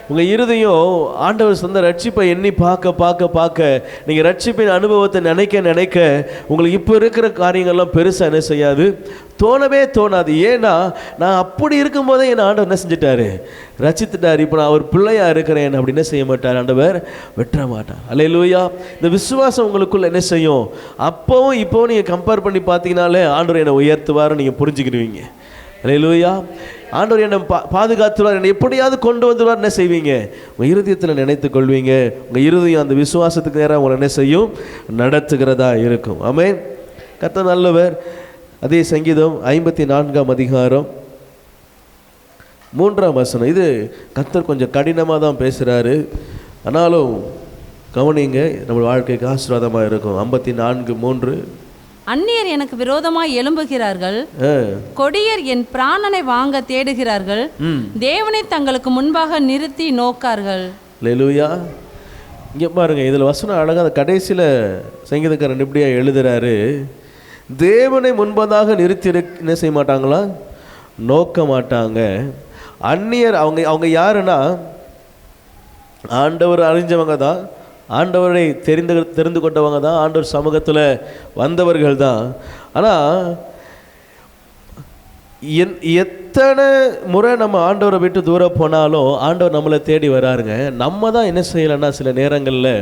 உங்கள் இருதயம் ஆண்டவர் சொந்த ரட்சிப்பை எண்ணி பார்க்க நீங்கள் ரட்சிப்பின் அனுபவத்தை நினைக்க உங்களுக்கு இப்போ இருக்கிற காரியங்கள்லாம் பெருசாக என்ன செய்யாது, தோணவே தோணாது. ஏன்னா நான் அப்படி இருக்கும்போதே என் ஆண்டவர் என்ன செஞ்சிட்டாரு, ரட்சித்துட்டார். இப்போ நான் அவர் பிள்ளையாக இருக்கிறேன் அப்படின்னு என்ன செய்ய மாட்டார், ஆண்டவர் வெட்ட மாட்டார். அல்லேலூயா. இந்த விசுவாசம் உங்களுக்குள்ள என்ன செய்யும், அப்போவும் இப்போவும் நீங்கள் கம்பேர் பண்ணி பார்த்தீங்கனாலே ஆண்டவர் என்னை உயர்த்துவார் நீங்கள் புரிஞ்சுக்கிடுவீங்க. அல்லேலூயா. ஆண்டவர் என்னை பாதுகாத்துவார், என்னை எப்படியாவது கொண்டு வந்துடுவார் என்ன செய்வீங்க, உங்கள் இருதயத்தில் நினைத்து கொள்வீங்க. உங்கள் இருதயம் அந்த விசுவாசத்துக்கு நேரம் உங்களை என்ன செய்யும், நடத்துகிறதா இருக்கும். ஆமென். கர்த்தர் நல்லவர். அதே சங்கீதம் 54ஆம் அதிகாரம் 3ஆம் வசனம். இது கர்த்தர் கொஞ்சம் கடினமாக தான் பேசுகிறாரு, ஆனாலும் கவனிங்க, நம்ம வாழ்க்கைக்கு ஆசீர்வாதமாக இருக்கும். 54:3. அந்நியர் எனக்கு விரோதமாய் எழும்புகிறார்கள், கொடியர் என் பிராணனை வாங்க தேடுகிறார்கள், தேவனை தங்களுக்கு முன்பாக நிறுத்தி நோக்கார்கள். அல்லேலூயா. இங்கே பாருங்க, இதில் வசனம் அழகாக கடைசியில் சங்கீதக்காரன் இப்படியா எழுதுறாரு, தேவனை முன்பதாக நிறுத்தி என்ன செய்ய மாட்டாங்களா, நோக்க மாட்டாங்க. அந்நியர் அவங்க யாருன்னா ஆண்டவர் அறிஞ்சவங்க தான், ஆண்டவரை தெரிந்து கொண்டவங்க தான், ஆண்டவர் சமூகத்தில் வந்தவர்கள் தான். ஆனால் எத்தனை முறை நம்ம ஆண்டவரை விட்டு தூரம் போனாலும் ஆண்டவர் நம்மளை தேடி வராருங்க. நம்ம தான் என்ன செய்யலைன்னா சில நேரங்களில்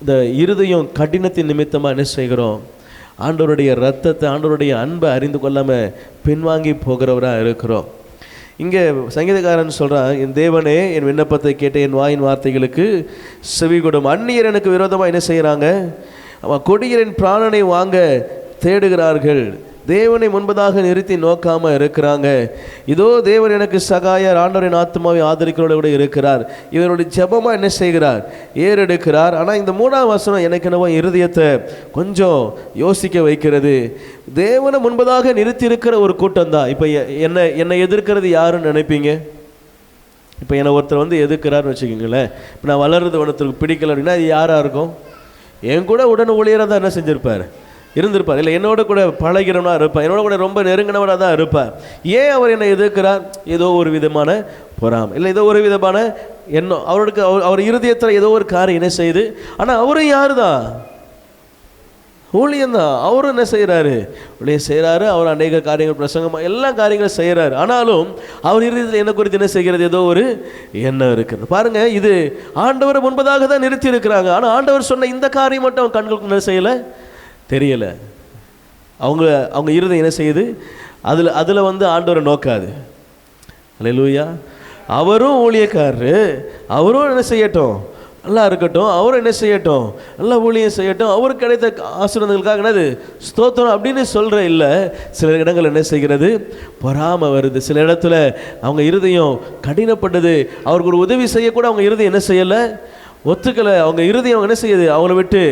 இந்த இருதயம் கடினத்தின் நிமித்தமாக என்ன செய்கிறோம், ஆண்டவருடைய இரத்தத்தை, ஆண்டவருடைய அன்பை அறிந்து கொள்ளாமல் பின்வாங்கி போகிறவராக இருக்கிறோம். இங்கே சங்கீதக்காரன் சொல்கிறான், என் தேவனே என் விண்ணப்பத்தை கேட்ட என் வாயின் வார்த்தைகளுக்கு செவி கொடும். அந்நியர் எனக்கு விரோதமாக என்ன செய்கிறாங்க, அவன் கொடியரின் பிராணனை வாங்க தேடுகிறார்கள், தேவனை முன்பதாக நிறுத்தி நோக்காமல் இருக்கிறாங்க. இதோ தேவன் எனக்கு சகாயர், ஆண்டவரின் ஆத்மாவை ஆதரிக்கிறோட இருக்கிறார். இவருடைய ஜெபமாக என்ன செய்கிறார், ஏறெடுக்கிறார். ஆனால் இந்த 3ஆம் வசனம் எனக்கு என்னவோ இருதயத்தை கொஞ்சம் யோசிக்க வைக்கிறது. தேவனை முன்பதாக நிறுத்தி இருக்கிற ஒரு கூட்டம் தான். இப்போ என்னை எதிர்க்கிறது யாருன்னு நினைப்பீங்க? இப்போ என்னை ஒருத்தர் எதிர்க்கிறாருன்னு வச்சுக்கோங்களேன். இப்போ நான் வளர்றது ஒருத்தருக்கு பிடிக்கல அப்படின்னா அது யாராக இருக்கும்? என் கூட உடனே ஊழியராக தான் என்ன செஞ்சுருப்பார், இருந்திருப்பார். இல்லை என்னோட கூட பழகிறவனாக இருப்பார், என்னோட கூட ரொம்ப நெருங்கினவராக தான் இருப்பார். ஏன் அவர் என்னை எதிர்க்கிறார்? ஏதோ ஒரு விதமான பொறாமை, இல்லை ஏதோ ஒரு விதமான எண்ணம் அவருக்கு, அவர் இருதயத்தில் ஏதோ ஒரு காரியம் என்ன செய்யுது. ஆனால் அவரும் யார் தான், ஊழியந்தான். அவரும் என்ன செய்கிறாரு, ஊழியம் செய்கிறாரு. அவர் அநேக காரியங்கள், பிரசங்கமாக எல்லா காரியங்களும் செய்கிறாரு. ஆனாலும் அவர் இருதயத்தில் என்ன குறித்து என்ன செய்கிறது, ஏதோ ஒரு எண்ணம் இருக்குது. பாருங்க, இது ஆண்டவரை முன்பதாக தான் நிறுத்தி இருக்கிறாங்க. ஆனால் ஆண்டவர் சொன்ன இந்த காரியம் மட்டும் அவங்க கண்களுக்கு என்ன செய்யலை, தெரியலை. அவங்க இருதயம் என்ன செய்யுது, அதில் ஆண்டவரை நோக்காது. அல்லேலூயா. அவரும் ஊழியக்காரரு, அவரும் என்ன செய்யட்டும், நல்லா இருக்கட்டும், அவரும் என்ன செய்யட்டும், நல்லா ஊழியம் செய்யட்டும், அவருக்கு கிடைத்த ஆசீர்வாதங்களுக்காக என்னது ஸ்தோத்திரம் அப்படின்னு சொல்கிற இல்லை. சில இடங்கள் என்ன செய்கிறது, பொறாமை வருது. சில இடத்துல அவங்க இருதயம் கடினப்பட்டது. அவருக்கு ஒரு உதவி செய்யக்கூட அவங்க இருதயம் என்ன செய்யலை, ஒத்துக்கலை. அவங்க இருதயம் அவங்க என்ன செய்யுது, அவங்கள விட்டு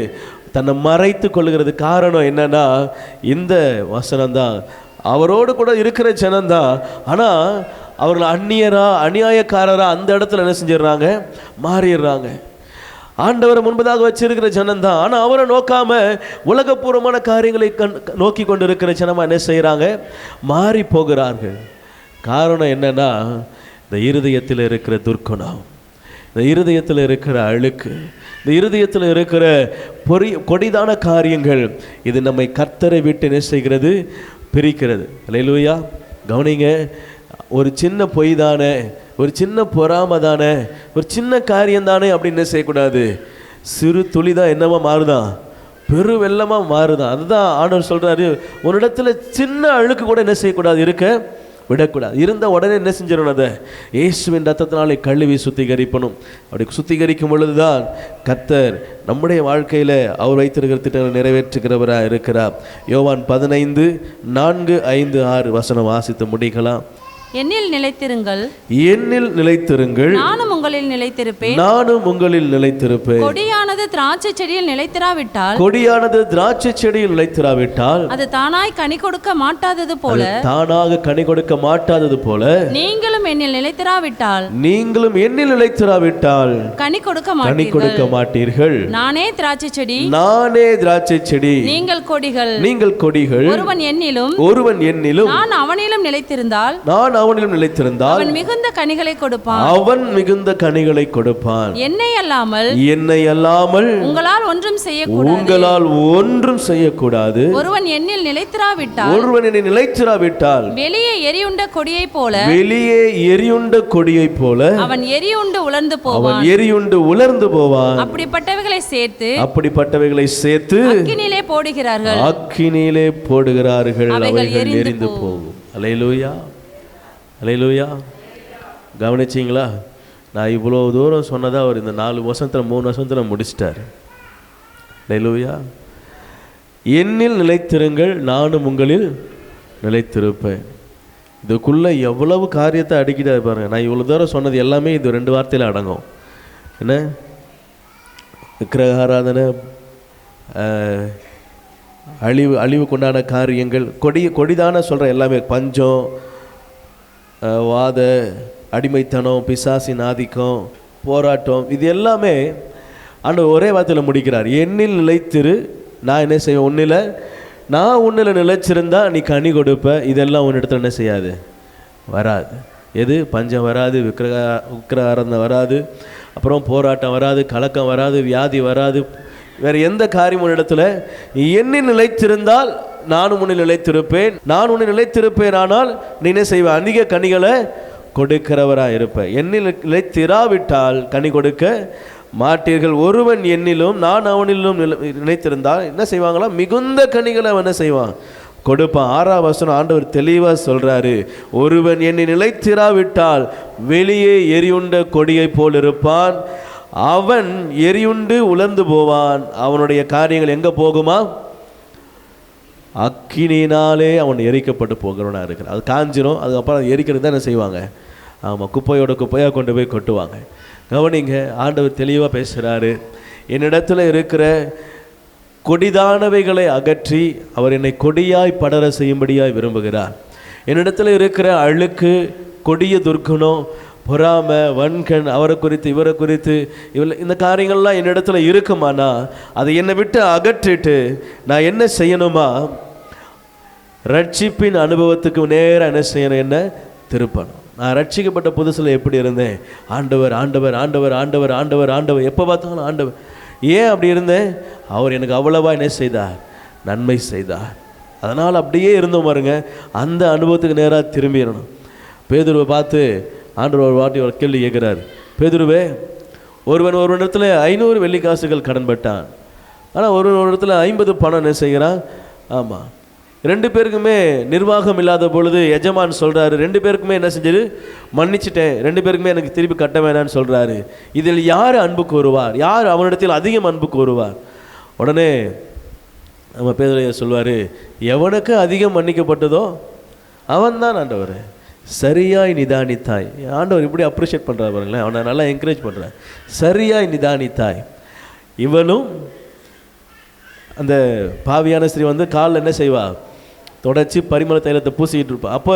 தன்னை மறைத்து கொள்ளுகிறது. காரணம் என்னன்னா, இந்த வசனம்தான். அவரோடு கூட இருக்கிற ஜனம்தான், ஆனால் அவர்கள் அநியாயக்காரராக அந்த இடத்துல என்ன செஞ்சிடறாங்க, மாறிடுறாங்க. ஆண்டவரை முன்பதாக வச்சிருக்கிற ஜனம்தான், ஆனால் அவரை நோக்காம உலகப்பூர்வமான காரியங்களை நோக்கி கொண்டு இருக்கிற ஜனமாக என்ன செய்கிறாங்க, மாறி போகிறார்கள். காரணம் என்னன்னா, இந்த இருதயத்தில் இருக்கிற துர்க்குணம், இந்த இருதயத்தில் இருக்கிற அழுக்கு, இந்த இருதயத்தில் இருக்கிற கொடிதான காரியங்கள், இது நம்மை கர்த்தரை விட்டு என்ன செய்கிறது, பிரிக்கிறது. அல்லேலூயா. கவனிங்க, ஒரு சின்ன பொய் தானே, ஒரு சின்ன பொறாமை தானே, ஒரு சின்ன காரியம் தானே அப்படின்னு என்ன செய்யக்கூடாது, சிறு துளி தான் என்னவா மாறுதான், பெரு வெள்ளமாக மாறுதான். அதுதான் ஆண்டவர் சொல்கிறாரு, ஒரு இடத்துல சின்ன அழுக்கு கூட என்ன செய்யக்கூடாது, இருக்க விடக்கூடாது. இருந்த உடனே என்ன செஞ்சிடணும், அதை இயேசுவின் ரத்தத்தினாலே கழுவி சுத்திகரிப்பணும். அப்படி சுத்திகரிக்கும் பொழுதுதான் கர்த்தர் நம்முடைய வாழ்க்கையில் அவர் வைத்திருக்கிற திட்டங்களை நிறைவேற்றுகிறவராக இருக்கிறார். யோவான் 15:4-5-6 வசனம் வாசித்து முடிக்கலாம். என்னில் நிலைத்திருங்கள், என்னில் நிலைத்திருங்கள், நானும் உங்களில் நிலைத்திருப்பேன், நானும் உங்களில் நிலைத்திருப்பேன். கொடியானது திராட்சை செடியில் நிலைத்திராவிட்டால், கொடியானது திராட்சை செடியில் நிலைத்திராவிட்டால் அது தானாய் கனி கொடுக்க மாட்டாதது போல, தானாக கனி கொடுக்க மாட்டாதது போல, நீங்களும் என்னில் நிலைத்திராவிட்டால், நீங்களும் என்னில் நிலைத்திராவிட்டால் கனி கொடுக்க மாட்டீர்கள். நானே திராட்சை செடி, நானே திராட்சை செடி, நீங்கள் கொடிகள், நீங்கள் கொடிகள். ஒருவன் என்னிலும் நான் அவனிலும் நிலைத்திருந்தால், நான் அவனிலும் நிலைத்திருந்தால் அவன் மிகுந்த கனிகளை கொடுப்பான். அவன் மிகுந்த கனிகளை கொடுப்பான். என்னை அல்லாமல் உங்களால் ஒன்றும் செய்யக்கூடாது. உங்களால் ஒன்றும் செய்யக்கூடாது. ஒருவன் என்னில் நிலைத்திராவிட்டால் வெளியே எரியுண்ட கொடியைப் போல அவன் எரியுண்டு உலர்ந்து போவான். அப்படிப்பட்டவைகளை சேர்த்து அக்கினியிலே போடுகிறார்கள், அவைகள் எரிந்து போகும். அல்லேலூயா, அல்லேலூயா. கவனிச்சிங்களா? நான் இவ்வளோ தூரம் சொன்னதா அவர் இந்த 4 வருஷத்தில் 3 வருஷத்தில் முடிச்சிட்டார். அல்லேலூயா. என்னில் நிலைத்திருங்கள், நானும் உங்களில் நிலைத்திருப்பேன். இதுக்குள்ளே எவ்வளவு காரியத்தை அடிக்கிட்டாரு பாருங்க. நான் இவ்வளோ தூரம் சொன்னது எல்லாமே இது 2 வார்த்தையில் அடங்கும். என்ன? விக்கிரக ஆராதனை, அழிவுக்குண்டான காரியங்கள், கொடிதான சொல்கிற எல்லாமே, பஞ்சம், வாத, அடிமைத்தனம், பிசாசின் ஆதிக்கம், போராட்டம், இது எல்லாமே ஆண்டவர் ஒரே வார்த்தையில் முடிக்கிறார். என்னில் நிலைத்திரு, நான் என்ன செய்வேன் உன்னில், நான் உன்னில் நிலைச்சிருந்தா நீ கனி கொடுப்ப. இதெல்லாம் உன்னிடத்தில் என்ன செய்யாது, வராது. எது? பஞ்சம் வராது, விக்கிரகாரதனை வராது, அப்புறம் போராட்டம் வராது, கலக்கம் வராது, வியாதி வராது, வேறு எந்த காரியம் உன்னிடத்துல என்னில் நிலைத்திருந்தால் நானும் உன்னில் நிலைத்திருப்பேன். நான் உன்னை நிலைத்திருப்பேன், ஆனால் நீ என்ன செய்வேன், அதிக கனிகளை கொடுக்கிறவராக இருப்பேன். என்னில் நிலைத்திராவிட்டால் கனி கொடுக்க மாட்டீர்கள். ஒருவன் என்னிலும் நான் அவனிலும் நிலைத்திருந்தால் என்ன செய்வாங்களா, மிகுந்த கனிகளை அவன் என்ன செய்வான், கொடுப்பான். 6ஆம் வசனம் ஆண்டவர் தெளிவாக சொல்கிறாரு, ஒருவன் என்னை நிலைத்திராவிட்டால் வெளியே எரியுண்ட கொடியை போல் இருப்பான், அவன் எரியுண்டு உலர்ந்து போவான். அவனுடைய காரியங்கள் எங்கே போகுமா, அக்கினியினாலே அவன் எரிக்கப்பட்டு போகிறவனா இருக்கிறான். அது காஞ்சிரும், அதுக்கப்புறம் அது எரிக்கிறது தான் என்ன செய்வாங்க, ஆமாம், குப்பையாக கொண்டு போய் கொட்டுவாங்க. கவனிங்க, ஆண்டவர் தெளிவாக பேசுகிறாரு. என்னிடத்துல இருக்கிற கொடிதானவைகளை அகற்றி அவர் என்னை கொடியாய் படர செய்யும்படியாய் விரும்புகிறார். என்னிடத்துல இருக்கிற அழுக்கு, கொடிய துர்க்குணம், பொறாமை, வன்கண், அவரை குறித்து இவரை குறித்து இந்த காரியங்கள்லாம் என்னிடத்துல இருக்குமானா அதை என்னை விட்டு அகற்றிட்டு நான் என்ன செய்யணுமா, ரட்சிப்பின் அனுபவத்துக்கு நேராக என்ன செய்யணும், என்ன திருப்பணும். நான் ரட்சிக்கப்பட்ட புதுசில் எப்படி இருந்தேன், ஆண்டவர் ஆண்டவர் ஆண்டவர் ஆண்டவர் ஆண்டவர் ஆண்டவர், எப்போ பார்த்தாலும் ஆண்டவர். ஏன் அப்படி இருந்தேன், அவர் எனக்கு அவ்வளவா என்ன செய்தார், நன்மை செய்தார். அதனால் அப்படியே இருந்தோம் பாருங்க. அந்த அனுபவத்துக்கு நேராக திரும்பிடணும். பேதுருவை பார்த்து ஆண்டவர் ஒரு வாட்டி ஒரு கேள்வி கேட்குறாரு, பேதுருவே, ஒருவன் ஒரு இடத்துல 500 வெள்ளிக்காசுகள் கடன்பட்டான், ஆனால் ஒரு இடத்துல 50 பணம் என்ன செய்கிறான். ஆமாம், 2 பேருக்குமே நிர்வாகம் இல்லாத பொழுது எஜமான் சொல்கிறாரு, 2 பேருக்குமே என்ன செஞ்சது, மன்னிச்சிட்டேன், 2 பேருக்குமே எனக்கு திருப்பி கட்ட வேணான்னு சொல்கிறாரு. இதில் யார் அன்பு கூறுவார், யார் அவனிடத்தில் அதிகம் அன்பு கூறுவார்? உடனே நம்ம பேதுரு சொல்வார், எவனுக்கு அதிகம் மன்னிக்கப்பட்டதோ அவன் தான் ஆண்டவர் சரியாய் நிதானித்தாய். ஆண்டவர் இப்படி அப்ரிஷியேட் பண்ணுறாரு பாருங்களேன், அவனை நல்லா என்கரேஜ் பண்ணுறார். சரியாய் நிதானித்தாய். இவனும் அந்த பாவியான ஸ்திரீ வந்து காலில் என்ன செய்வா, தொடச்சி பரிமள தைலத்தை பூசிக்கிட்டு இருப்பான். அப்போ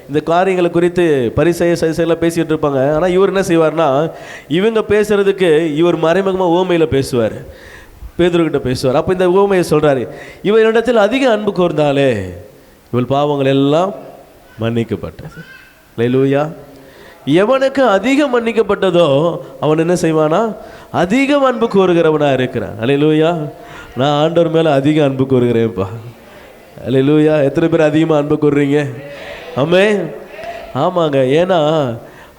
இந்த காரியங்களை குறித்து பரிசெயெல்லாம் பேசிகிட்டு இருப்பாங்க. ஆனால் இவர் என்ன செய்வார்னா, இவங்க பேசுகிறதுக்கு இவர் மறைமுகமாக ஓமையில் பேசுவார், பேதுருக்கிட்ட பேசுவார். அப்போ இந்த ஓமையை சொல்கிறாரு, இவன் இடத்தில் அதிக அன்பு கூர்ந்தாலே இவள் பாவங்கள் எல்லாம் மன்னிக்கப்பட்டது. அல்லேலூயா. எவனுக்கு அதிகம் மன்னிக்கப்பட்டதோ அவன் என்ன செய்வானா, அதிகம் அன்பு கூறுகிறவனா இருக்கிறான். அல்லேலூயா. நான் ஆண்டவர் மேலே அதிக அன்பு கூறுகிறேன்ப்பா. அல்லேலூயா. எத்தனை பேர் அதிகமாக அன்பு கூறுறீங்க? ஆமென். ஆமாங்க. ஏன்னா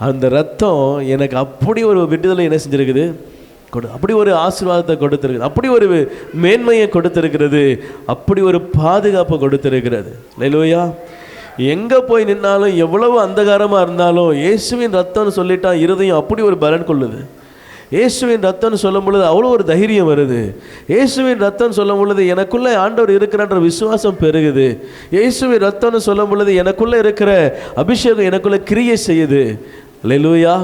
அந்த ரத்தம் எனக்கு அப்படி ஒரு விடுதலை என்ன செஞ்சிருக்குது, அப்படி ஒரு ஆசீர்வாதத்தை கொடுத்துருக்குது, அப்படி ஒரு மேன்மையை கொடுத்துருக்கிறது, அப்படி ஒரு பாதுகாப்பை கொடுத்துருக்கிறது. அல்லேலூயா. எங்கே போய் நின்னாலும் எவ்வளவு அந்தகாரமாக இருந்தாலும் இயேசுவின் ரத்தம்னு சொல்லிட்டா இருதயம் அப்படி ஒரு பலன் கொள்ளுது. இயேசுவின் ரத்தம்னு சொல்லும் பொழுது அவ்வளோ ஒரு தைரியம் வருது. இயேசுவின் ரத்தம் சொல்லும் பொழுது எனக்குள்ளே ஆண்டவர் இருக்கிறன்ற விசுவாசம் பெருகுது. இயேசுவின் ரத்தம்னு சொல்லும் பொழுது எனக்குள்ளே இருக்கிற அபிஷேகம் எனக்குள்ளே கிரியை செய்யுது. அல்லேலூயா.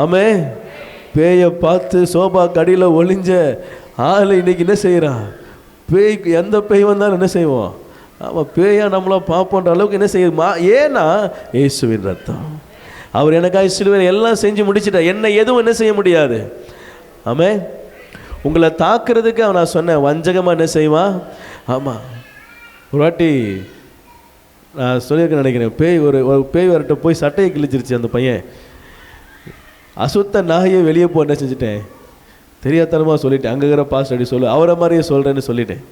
ஆமென். பேயை பார்த்து சோபா கடியில் ஒளிஞ்ச ஆள் இன்னைக்கு என்ன செய்கிறான், பேய்க்கு எந்த பேய் வந்தாலும் என்ன செய்வோம், ஆமாம், பேயா நம்மளை பார்ப்போன்ற அளவுக்கு என்ன செய்யுமா, ஏன்னா இயேசுவின் ரத்தம். அவர் எனக்காக சிலுவையில் எல்லாம் செஞ்சு முடிச்சிட்டார். என்னை எதுவும் என்ன செய்ய முடியாது. ஆமென். உங்களை தாக்குறதுக்கு அவன் நான் சொன்னேன், வஞ்சகமாக என்ன செய்வான். ஆமாம், ஒரு வாட்டி நான் சொல்லியிருக்கேன் நினைக்கிறேன், ஒரு பேய் வரட்ட போய் சட்டையை கிழிச்சிருச்சு அந்த பையன். அசுத்த நாயை வெளியே போ என்ன செஞ்சுட்டேன், தெரியாதனமாக சொல்லிட்டேன். அங்கே இருக்கிற பாஸ்டர் அப்படி சொல்லு, அவரை மாதிரியே சொல்கிறேன்னு சொல்லிட்டேன்.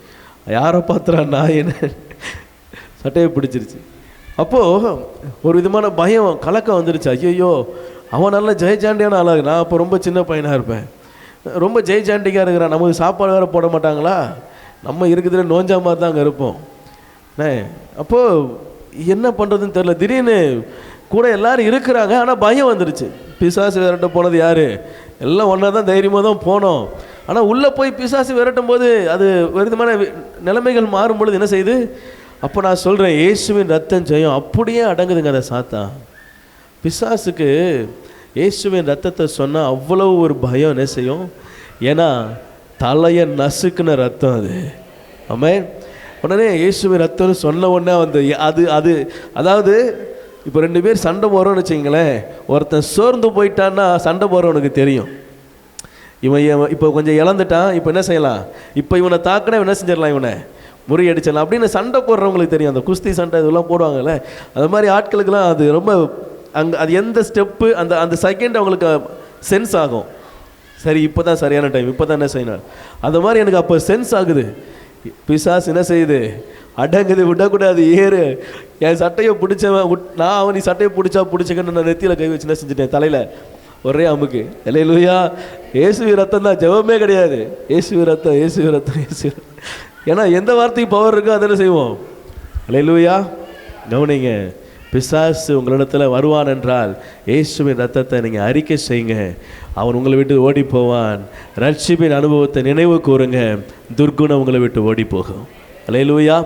யாரை பார்த்துறா நாயின்னு சட்டையை பிடிச்சிருச்சு. அப்போது ஒரு விதமான பயம் கலக்கம் வந்துருச்சு. ஐயோ அவன் நல்ல ஜெயஜாண்டியான ஆளாக, நான் அப்போ ரொம்ப சின்ன பையனாக இருப்பேன், ரொம்ப ஜெயஜாண்டிக்காக இருக்கிறான், நமக்கு சாப்பாடு வேறு போட மாட்டாங்களா, நம்ம இருக்கிறதுல நோஞ்சா மாதிரி தான் அங்கே இருப்போம். அப்போது என்ன பண்ணுறதுன்னு தெரில. திடீர்னு கூட எல்லோரும் இருக்கிறாங்க, ஆனால் பயம் வந்துருச்சு. பிசாசு விரட்ட போனது யார், எல்லாம் ஒன்றா தான் தைரியமாக தான் போனோம். ஆனால் உள்ளே போய் பிசாசு விரட்டும் போது அது ஒரு விதமான நிலைமைகள் மாறும் பொழுது என்ன செய்யுது, அப்போ நான் சொல்கிறேன் இயேசுவின் ரத்தம் ஜெயம் அப்படியே அடங்குதுங்க. அதை சாத்தான் பிசாசுக்கு இயேசுவின் ரத்தத்தை சொன்னால் அவ்வளோ ஒரு பயம் என்ன செய்யும், ஏன்னா தலையை நசுக்குன ரத்தம் அது. ஆமென். உடனே இயேசுவின் ரத்தம்னு சொன்ன உடனே வந்து அது அதாவது இப்போ 2 பேர் சண்டை போகிறோன்னு வச்சிங்களேன், ஒருத்தன் சோர்ந்து போயிட்டான்னா சண்டை போகிறவனுக்கு தெரியும், இவன் இப்போ கொஞ்சம் இழந்துட்டான், இப்போ என்ன செய்யலாம், இப்போ இவனை தாக்கினா என்ன செஞ்சிடலாம், இவனை முறியடிச்சிடலாம் அப்படின்னு சண்டை போடுறவங்களுக்கு தெரியும். அந்த குஸ்தி சண்டை இதெல்லாம் போடுவாங்கல்ல, அது மாதிரி ஆட்களுக்கெல்லாம் அது ரொம்ப அது எந்த ஸ்டெப்பு அந்த செகண்ட் அவங்களுக்கு சென்ஸ் ஆகும். சரி இப்போ தான் சரியான டைம், இப்போ தான் என்ன செய்யணும், அந்த மாதிரி எனக்கு அப்போ சென்ஸ் ஆகுது. பிசாசு என்ன செய்யுது, அடங்குது, விடக்கூடாது, ஏறு, என் சட்டையை பிடிச்சவன் நான் அவன், நீ சட்டையை பிடிச்சிக்கன்னு நான் நெத்தியில் கை வச்சு என்ன செஞ்சுட்டேன், தலையில் ஒரே அமுக்கு. அல்லேலூயா. இயேசுவி ரத்தம் தான், ஜெபமே கிடையாது. இயேசுவி ரத்தம், இயேசுவி ரத்தம், இயேசு. ஏன்னா எந்த வார்த்தைக்கு பவர் இருக்கோ அதெல்லாம் செய்வோம். அல்லேலூயா. கவனிங்க, பிசாசு உங்களிடத்தில் வருவான் என்றால் இயேசுவின் ரத்தத்தை நீங்கள் அறிக்கை செய்யுங்க, அவன் உங்களை விட்டு ஓடி போவான். ரட்சிப்பின் அனுபவத்தை நினைவு கூறுங்க, துர்க்குணம் உங்களை விட்டு ஓடி போகும். அல்லேலூயா.